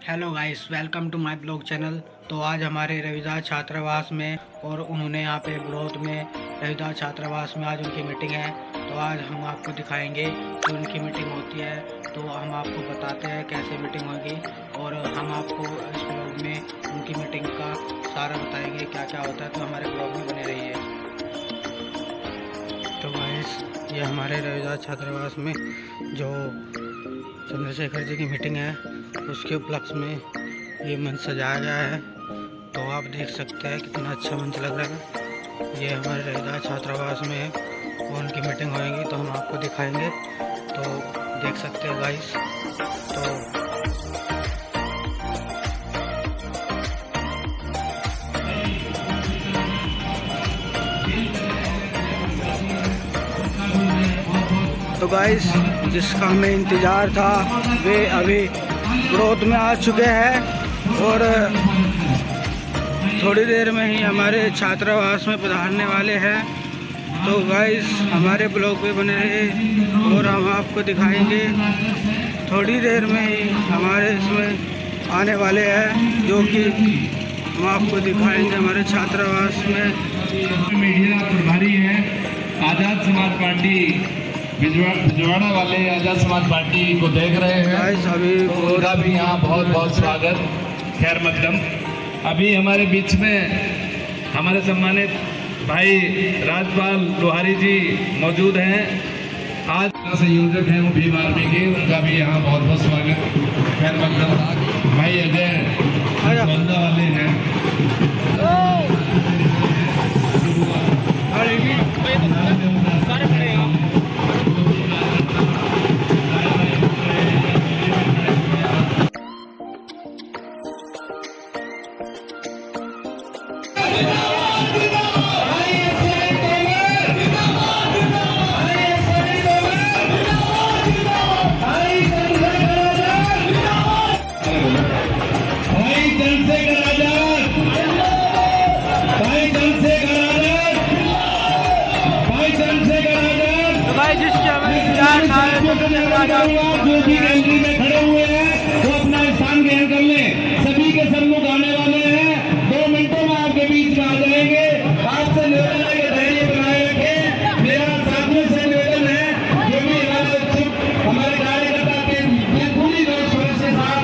Hello guys, welcome to my blog channel. तो आज हमारे रविदास छात्रावास में और उन्होंने यहाँ पे ब्लॉग में रविदास छात्रावास में आज उनकी मीटिंग है। तो आज हम आपको दिखाएंगे कि उनकी मीटिंग होती है। तो हम आपको बताते हैं कैसे मीटिंग होगी और हम आपको इस ब्लॉग में उनकी मीटिंग का सारा बताएंगे क्या क्या होता है। तो हमारे ब्लॉग में बने रहिए। तो गाइस, ये हमारे रविदास छात्रावास में जो चंद्रशेखर जी की मीटिंग है उसके उपलक्ष्य में ये मंच सजाया गया है। तो आप देख सकते हैं कितना अच्छा मंच लग रहा है। ये हमारे रविदास छात्रावास में है और उनकी मीटिंग होएगी तो हम आपको दिखाएंगे। तो देख सकते हैं गाइस। तो गाइस, जिसका हमें इंतज़ार था वे अभी ग्रोथ में आ चुके हैं और थोड़ी देर में ही हमारे छात्रावास में पधारने वाले हैं। तो गाइस, हमारे ब्लॉग पे बने रहे और हम आपको दिखाएंगे। थोड़ी देर में ही हमारे इसमें आने वाले हैं जो कि हम आपको दिखाएंगे हमारे छात्रावास में। मीडिया प्रभारी हैं आज़ाद समाज पार्टी बिजवाड़ा वाले आज़ाद समाज पार्टी को देख रहे हैं। अभी उनका भी यहाँ बहुत बहुत स्वागत, खैर मकदम। अभी हमारे बीच में हमारे सम्मानित भाई राजपाल लोहारी जी मौजूद हैं। आज संयोजक हैं वो भीम आर्मी के, उनका भी यहाँ बहुत बहुत स्वागत, खैर मकदम। भाई अजय बंदा वाले हैं। जो भी गैलरी में खड़े हुए हैं वो अपना स्थान ग्रहण कर लें। सभी के सम्मुख आने वाले हैं, 2 मिनटों में आपके बीच में आ जाएंगे। आपसे निवेदन है कि धैर्य बनाए रखें। मेरा साथियों से निवेदन है जो भी हमारे कार्यकर्ता के पूरी जोश के साथ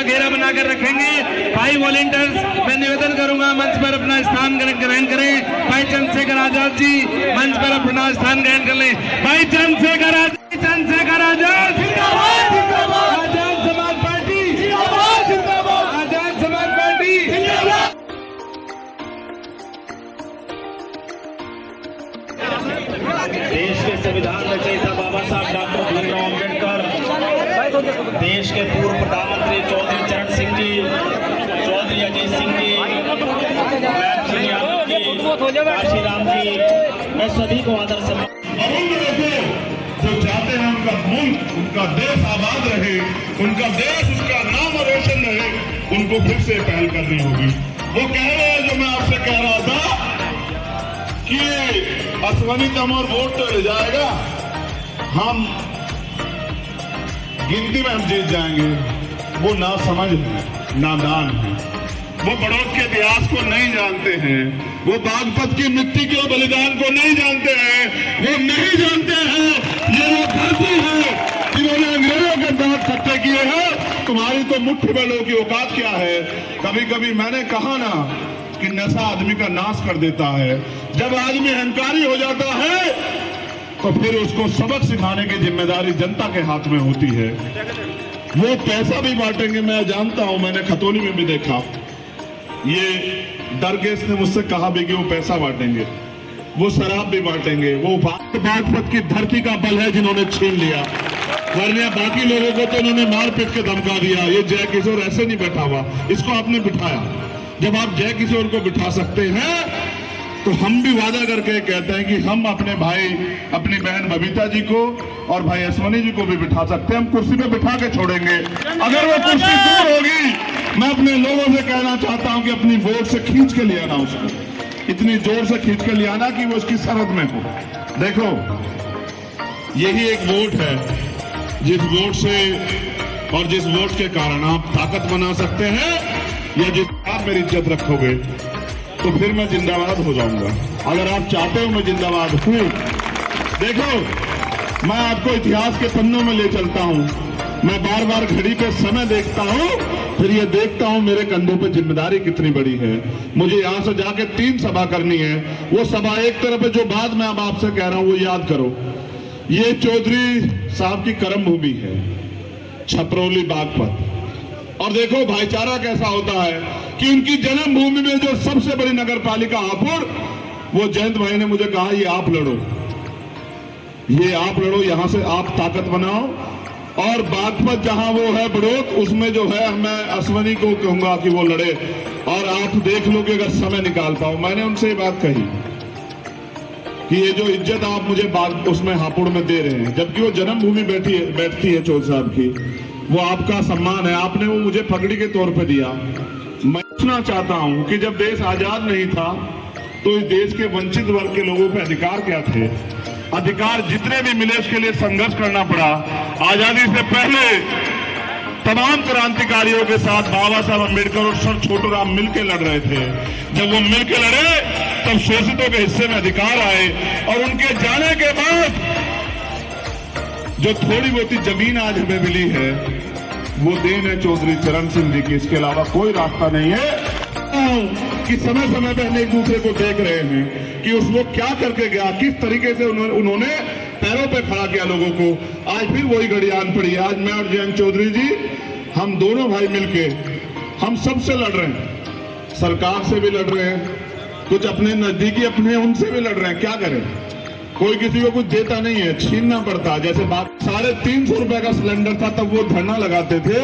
का घेरा बनाकर रखेंगे। भाई वॉलेंटियर्स, मैं निवेदन करूंगा मंच पर अपना स्थान ग्रहण करें। भाई चंद्रशेखर आजाद जी मंच पर अपना स्थान ग्रहण कर लें। भाई चंद्रशेखर आजाद, चंद्रशेखर आजाद जिंदाबाद, जिंदाबाद। आजाद समाज पार्टी जिंदाबाद, जिंदाबाद। आजाद समाज पार्टी जिंदाबाद। देश के संविधान रचयिता बाबा साहब डॉक्टर भीमराव अम्बेडकर, देश के पूर्व प्रधानमंत्री चौधरी चरण सिंह जी, चौधरी अजीत सिंह जी, मुलायम सिंह यादव जी, काशीराम जी, मैं सभी को आदर सम्मान। जो चाहते हैं उनका मुल्क, उनका देश आबाद रहे, उनका देश, उनका नाम रोशन रहे, उनको फिर से पहल करनी होगी। वो कह रहे हैं जो मैं आपसे कह रहा था कि अश्वनी तमोर वोट तो ले जाएगा, हम गिनती में हम जीत जाएंगे। वो ना समझ है, नादान है, वो बड़ौद के इतिहास को नहीं जानते हैं, वो बागपत की मिट्टी के बलिदान को नहीं जानते हैं, वो नहीं जानते हैं ये वो धरती है जिन्होंने अंग्रेजों के दांत खट्टे किए हैं। तुम्हारी तो मुट्ठी बलों की औकात क्या है। कभी कभी मैंने कहा ना कि नशा आदमी का नाश कर देता है। जब आदमी अहंकारी हो जाता है तो फिर उसको सबक सिखाने की जिम्मेदारी जनता के हाथ में होती है। वो पैसा भी बांटेंगे, मैं जानता हूं, मैंने खतौनी में भी देखा। ये दरगेश ने मुझसे कहा भी कि वो पैसा बांटेंगे, वो शराब भी बांटेंगे। वो बागपत की धरती का बल है जिन्होंने छीन लिया, वरना बाकी लोगों को तो उन्होंने मार पीट के धमका दिया। ये जय किशोर ऐसे नहीं बैठा हुआ, इसको आपने बिठाया। जब आप जय किशोर को बिठा सकते हैं तो हम भी वादा करके कहते हैं कि हम अपने भाई, अपनी बहन बबीता जी को और भाई अश्वनी जी को भी बिठा सकते हैं। हम कुर्सी पे बिठा के छोड़ेंगे। अगर वो कुर्सी दूर होगी, मैं अपने लोगों से कहना चाहता हूं कि अपनी वोट से खींच के ले आना, उसको इतनी जोर से खींच के ले आना कि वो उसकी सरहद में हो। देखो, यही एक वोट है जिस वोट से और जिस वोट के कारण आप ताकत बना सकते हैं, या जिस आप मेरी इज्जत रखोगे तो फिर मैं जिंदाबाद हो जाऊंगा। अगर आप चाहते हो मैं जिंदाबाद हूं, देखो मैं आपको इतिहास के पन्नों में ले चलता हूं। मैं बार बार घड़ी पे समय देखता हूं, फिर ये देखता हूं मेरे कंधों पे जिम्मेदारी कितनी बड़ी है। मुझे यहां से जाके 3 सभा करनी है। वो सभा एक तरफ है, जो बात मैं अब आपसे कह रहा हूं वो याद करो। ये चौधरी साहब की कर्म भूमि है, छपरौली बागपत। और देखो भाईचारा कैसा होता है कि उनकी जन्मभूमि में जो सबसे बड़ी नगर पालिका हापुड़, वो जयंत भाई ने मुझे कहा ये आप लड़ो, ये आप लड़ो, यहां से आप ताकत बनाओ। और बागपत जहां वो है बड़ौद, उसमें जो है मैं अश्वनी को कहूंगा कि वो लड़े। और आप देख लो कि अगर समय निकाल पाओ। मैंने उनसे ये बात कही कि ये जो इज्जत आप मुझे बाग उसमें हापुड़ में दे रहे हैं, जबकि वो जन्मभूमि बैठती है चौधरी साहब की, वो आपका सम्मान है, आपने वो मुझे पगड़ी के तौर पे दिया। मैं पूछना चाहता हूं कि जब देश आजाद नहीं था तो इस देश के वंचित वर्ग के लोगों पे अधिकार क्या थे? अधिकार जितने भी मिले उसके लिए संघर्ष करना पड़ा। आजादी से पहले तमाम क्रांतिकारियों के साथ बाबा साहब अम्बेडकर और सर छोटूराम मिलकर लड़ रहे थे। जब वो मिलकर लड़े तब शोषितों के हिस्से में अधिकार आए, और उनके जाने के बाद जो थोड़ी बहुत जमीन आज हमें मिली है वो देन है चौधरी चरण सिंह जी की। इसके अलावा कोई रास्ता नहीं है। कि समय समय पर हम एक दूसरे को देख रहे हैं कि उस लोग क्या करके गया, किस तरीके से उन्होंने पैरों पे खड़ा किया लोगों को। आज फिर वही घड़ी आन पड़ी। आज मैं और जयंत चौधरी जी, हम दोनों भाई मिलके हम सबसे लड़ रहे हैं, सरकार से भी लड़ रहे हैं, कुछ अपने नजदीकी अपने उनसे भी लड़ रहे हैं। क्या करें, कोई किसी को कुछ देता नहीं है, छीनना पड़ता। जैसे बात 350 रुपए का सिलेंडर था तब वो धरना लगाते थे,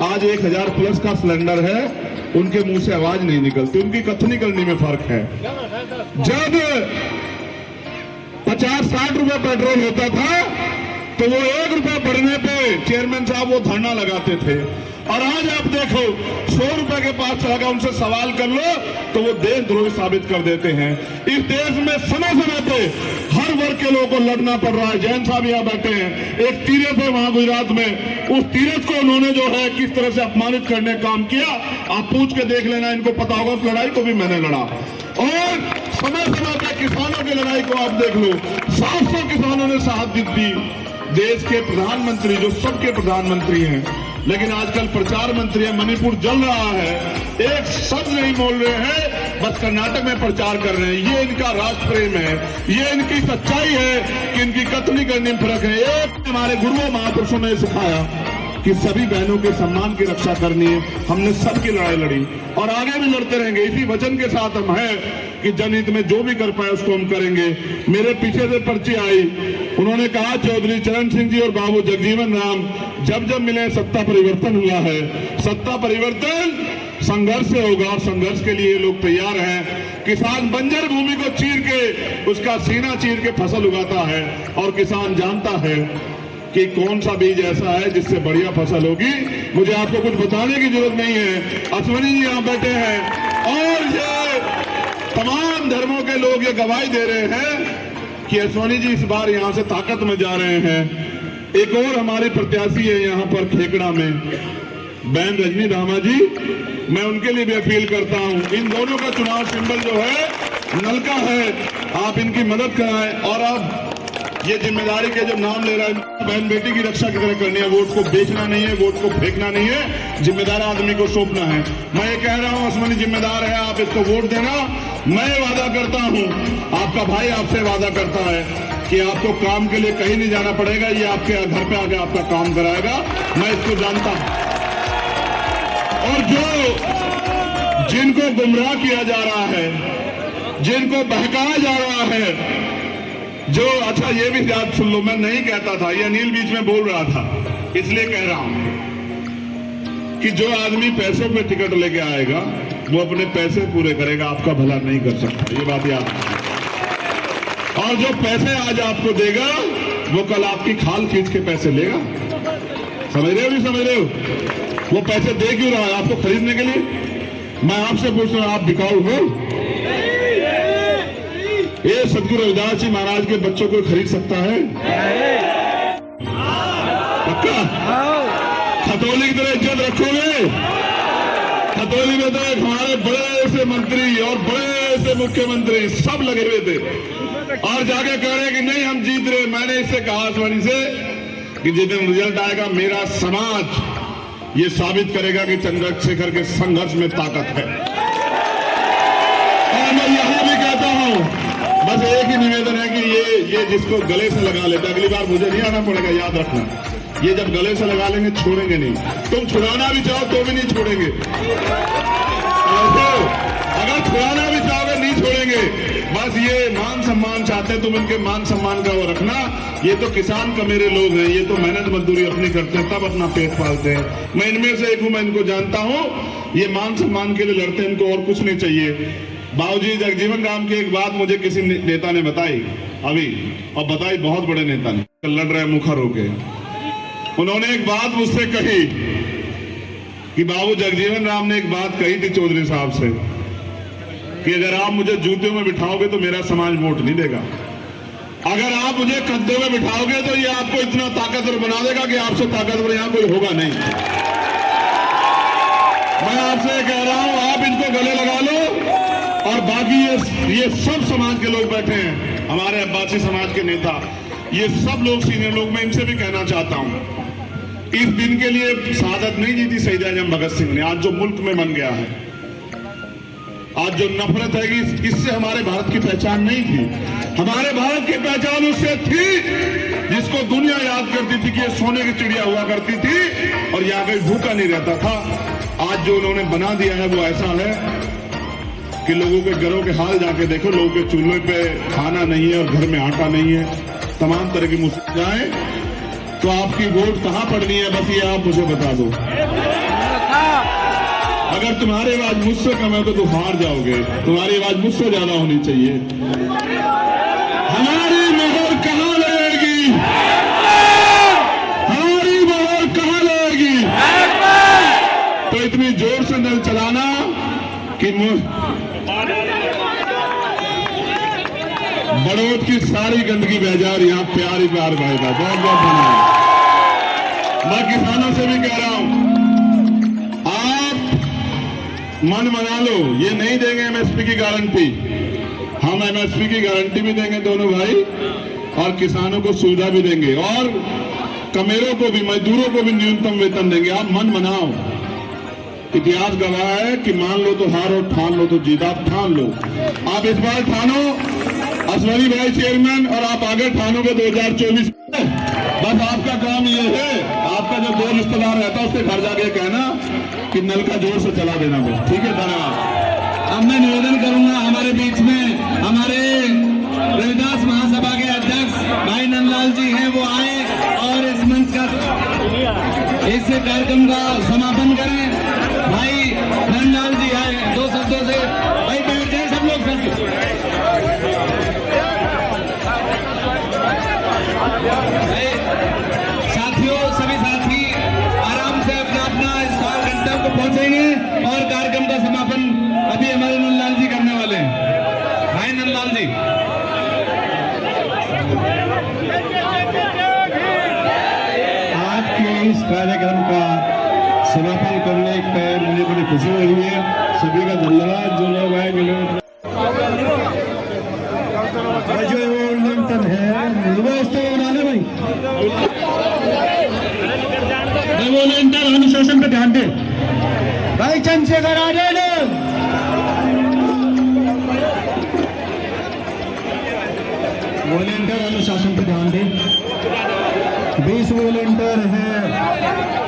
आज 1000 प्लस का सिलेंडर है, उनके मुंह से आवाज नहीं निकलती। उनकी कथनी करनी में फर्क है। जब 50-60 रुपए पेट्रोल होता था तो वो 1 रुपए बढ़ने पे चेयरमैन साहब वो धरना लगाते थे। और आज आप देखो 100 रुपए के पास चला, उनसे सवाल कर लो तो वो देशद्रोही साबित कर देते हैं। इस देश में समय समय पे हर वर्ग के लोगों को लड़ना पड़ रहा है। जैन साहब यहाँ बैठे हैं, एक तीरथ है वहां गुजरात में, उस तीरथ को उन्होंने जो है किस तरह से अपमानित करने का काम किया, आप पूछ के देख लेना, इनको पता होगा। उस लड़ाई को भी मैंने लड़ा। और समय समय पे किसानों की लड़ाई को आप देख लो, 700 किसानों ने शहादत दी। देश के प्रधानमंत्री जो सबके प्रधानमंत्री हैं लेकिन आजकल प्रचार मंत्री है, मणिपुर जल रहा है, एक शब्द नहीं बोल रहे हैं, बस कर्नाटक में प्रचार कर रहे हैं। ये इनका राष्ट्र प्रेम है, ये इनकी सच्चाई है कि इनकी कथनी करने में फर्क है। एक हमारे गुरुओं महापुरुषों ने सिखाया कि सभी बहनों के सम्मान की रक्षा करनी है। हमने सबकी लड़ाई लड़ी और आगे भी लड़ते रहेंगे। इसी वचन के साथ हम हैं कि जनहित में जो भी कर पाए उसको हम करेंगे। मेरे पीछे से पर्ची आई, उन्होंने कहा चौधरी चरण सिंह जी और बाबू जगजीवन राम जब जब मिले सत्ता परिवर्तन हुआ है। सत्ता परिवर्तन संघर्ष से होगा और संघर्ष के लिए लोग तैयार हैं। किसान बंजर भूमि को चीर के, उसका सीना चीर के फसल उगाता है और किसान जानता है कि कौन सा बीज ऐसा है जिससे बढ़िया फसल होगी। मुझे आपको कुछ बताने की जरूरत नहीं है। अश्वनी जी यहाँ बैठे हैं और ये तमाम धर्मों के लोग ये गवाही दे रहे हैं कि अश्वनी जी इस बार यहाँ से ताकत में जा रहे हैं। एक और हमारी प्रत्याशी है यहाँ पर खेकड़ा में, बहन रजनी धामा जी, मैं उनके लिए भी अपील करता हूँ। इन दोनों का चुनाव सिंबल जो है नलका है, आप इनकी मदद कराएं। और अब ये जिम्मेदारी के जो नाम ले रहा है, बहन बेटी की रक्षा की तरह करनी है। वोट को बेचना नहीं है, वोट को फेंकना नहीं है, जिम्मेदार आदमी को सौंपना है। मैं ये कह रहा हूँ अश्वनी जिम्मेदार है, आप इसको वोट देना। मैं वादा करता हूँ, आपका भाई आपसे वादा करता है कि आपको काम के लिए कहीं नहीं जाना पड़ेगा, ये आपके घर पे आके आपका काम कराएगा। मैं इसको जानता हूँ। और जो जिनको गुमराह किया जा रहा है, जिनको बहकाया जा रहा है, जो अच्छा ये भी याद सुन लो, मैं नहीं कहता था, ये अनिल बीच में बोल रहा था, इसलिए कह रहा हूं कि जो आदमी पैसों पे टिकट लेके आएगा वो अपने पैसे पूरे करेगा, आपका भला नहीं कर सकता, ये बात याद। और जो पैसे आज आपको देगा वो कल आपकी खाल खींच के पैसे लेगा। समझ रहे हो नहीं समझ रहे हो? वो पैसे दे क्यों रहा है? आपको खरीदने के लिए। मैं आपसे पूछ रहा हूं, आप बिकाऊ हो? ये सदगुरु रविदास जी महाराज के बच्चों को खरीद सकता है? पक्का? खतौली की तरह इज्जत रखोगे? खतौली में तो हमारे बड़े से मंत्री और बड़े से मुख्यमंत्री सब लगे हुए थे और जाके कह रहे कि नहीं हम जीत रहे। मैंने इससे कहा आसवानी से कि जिस दिन रिजल्ट आएगा मेरा समाज ये साबित करेगा कि चंद्रशेखर के संघर्ष में ताकत है। और मैं यहां भी कहता हूं, बस एक ही निवेदन है कि ये जिसको गले से लगा लेता, अगली बार मुझे नहीं आना पड़ेगा, याद रखना। ये जब गले से लगा लेंगे छोड़ेंगे नहीं। तुम छुड़ाना भी चाहो तो भी नहीं छोड़ेंगे। अगर छुड़ाना भी चाहोगे नहीं छोड़ेंगे। बस ये मान सम्मान चाहते तुम, इनके मान सम्मान का वो रखना। ये तो किसान का मेरे लोग हैं, ये तो मेहनत मजदूरी अपनी करते हैं तब अपना पेट पालते हैं। मैं इनमें से एक हूं, मैं इनको जानता हूं। ये मान सम्मान के लिए लड़ते हैं, इनको और कुछ नहीं चाहिए। बाबूजी जगजीवन राम की एक बात मुझे किसी नेता ने बताई अभी, और बताई बहुत बड़े नेता ने, लड़ रहे मुखर होके। उन्होंने एक बात मुझसे कही कि बाबू जगजीवन राम ने एक बात कही थी चौधरी साहब से कि अगर आप मुझे जूते में बिठाओगे तो मेरा समाज वोट नहीं देगा। अगर आप मुझे कंधे में बिठाओगे तो ये आपको इतना ताकतवर बना देगा कि आपसे ताकतवर यहां कोई होगा नहीं। मैं आपसे कह रहा हूं, आप इनको गले लगा लो। और बाकी ये सब समाज के लोग बैठे हैं, हमारे अब्बासी समाज के नेता, ये सब लोग सीनियर लोग, मैं इनसे भी कहना चाहता हूं, इस दिन के लिए शहादत नहीं जीती शहीद आजम भगत सिंह ने। आज जो मुल्क में बन गया है, आज जो नफरत है, इससे हमारे भारत की पहचान नहीं थी। हमारे भारत की पहचान उससे थी जिसको दुनिया याद करती थी कि ये सोने की चिड़िया हुआ करती थी और यहाँ कहीं भूखा नहीं रहता था। आज जो उन्होंने बना दिया है वो ऐसा है कि लोगों के घरों के हाल जाके देखो, लोगों के चूल्हे पे खाना नहीं है और घर में आटा नहीं है, तमाम तरह की मुश्किलें। तो आपकी वोट कहां पड़नी है, बस ये आप मुझे बता दो। अगर तुम्हारी आवाज मुझसे कम है तो तुम हार जाओगे, तुम्हारी आवाज मुझसे ज्यादा होनी चाहिए। हमारी मोहर कहां लगेगी? हमारी मोहर कहां लगेगी? तो इतनी जोर से नल चलाना कि बड़ौद की सारी गंदगी बह जाए और यहाँ प्यार ही प्यार बहेगा। बहुत बहुत धन्यवाद। मैं किसानों से भी कह रहा हूं, आप मन बना लो, ये नहीं देंगे एमएसपी की गारंटी, हम एमएसपी की गारंटी भी देंगे दोनों भाई, और किसानों को सुविधा भी देंगे। और कमेरों को भी, मजदूरों को भी न्यूनतम वेतन देंगे। आप मन बनाओ, इतिहास गवाह है कि मान लो तो हारो, ठान लो तो जीत। आप ठान लो, आप इस बार ठानो, असवानी भाई चेयरमैन, और आप आगे ठानोगे 2024। बस आपका काम ये है, आपका जो दो रिश्तेदार रहता है उसके घर जाके कहना कि नल का जोर से चला देना बस, ठीक है? धन्यवाद। अब मैं निवेदन करूंगा, हमारे बीच में हमारे रविदास महासभा के अध्यक्ष भाई नंदलाल जी हैं, वो आए और इस मंच का, इस कार्यक्रम का समापन करें। भाई नंदलाल जी आए, दो शब्दों से भाई बैठ जाए सब लोग। साथियों, सभी साथी आराम से अपना अपना स्थान घंटों को पहुंचेंगे और कार्यक्रम का समापन अभी हमारे नंदलाल जी करने वाले हैं। भाई नंदलाल जी, आज के इस कार्यक्रम का समापन करने पे मुझे बड़ी खुशी हो रही है। सभी का धन्यवाद। जो लोग आए मिले जो वॉलंटियर है व्यवस्था बनाने भाई, वॉलंटियर अनुशासन पे ध्यान दे भाई। चंद्रशेखर आजाद वॉलंटियर अनुशासन पे ध्यान दे। 20 वॉलंटियर है।